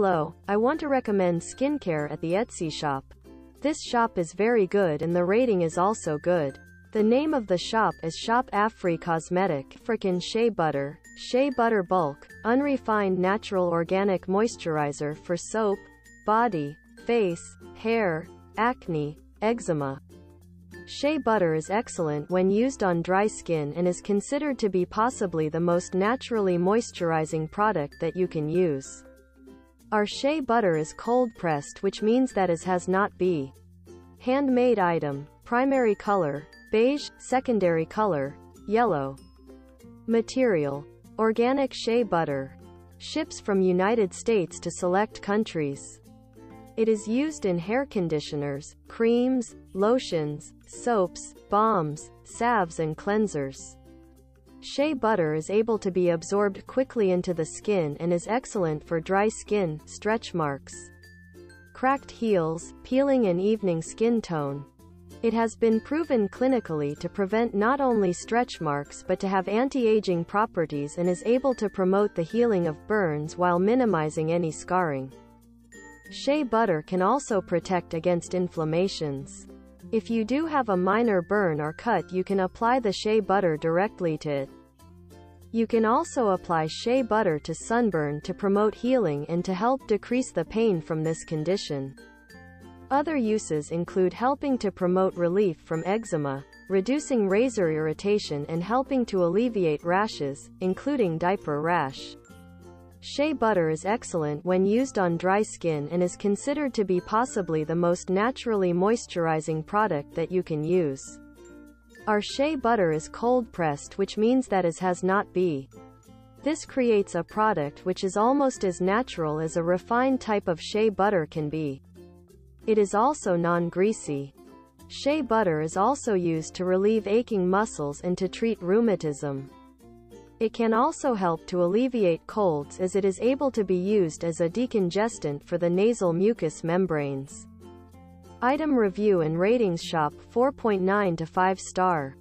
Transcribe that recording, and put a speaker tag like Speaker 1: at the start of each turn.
Speaker 1: Hello, I want to recommend skincare at the Etsy shop. This shop is very good and the rating is also good. The name of the shop is Shop Afri Cosmetic, frickin' Shea Butter. Shea Butter Bulk, Unrefined Natural Organic Moisturizer for soap, body, face, hair, acne, eczema. Shea Butter is excellent when used on dry skin and is considered to be possibly the most naturally moisturizing product that you can use. Our Shea Butter is cold-pressed, which means that it has not been handmade item. Primary color, beige. Secondary color, yellow. Material, organic shea butter. Ships from United States to select countries. It is used in hair conditioners, creams, lotions, soaps, balms, salves and cleansers. Shea butter is able to be absorbed quickly into the skin and is excellent for dry skin, stretch marks, cracked heels, peeling and evening skin tone. It has been proven clinically to prevent not only stretch marks but to have anti-aging properties and is able to promote the healing of burns while minimizing any scarring. Shea butter can also protect against inflammations. If you do have a minor burn or cut, you can apply the shea butter directly to it. You can also apply shea butter to sunburn to promote healing and to help decrease the pain from this condition. Other uses include helping to promote relief from eczema, reducing razor irritation and helping to alleviate rashes, including diaper rash. Shea butter is excellent when used on dry skin and is considered to be possibly the most naturally moisturizing product that you can use. Our shea butter is cold-pressed, which means that it has not been. This creates a product which is almost as natural as a refined type of shea butter can be. It is also non-greasy. Shea butter is also used to relieve aching muscles and to treat rheumatism. It can also help to alleviate colds as it is able to be used as a decongestant for the nasal mucous membranes. Item review and ratings: shop 4.9 to 5 star.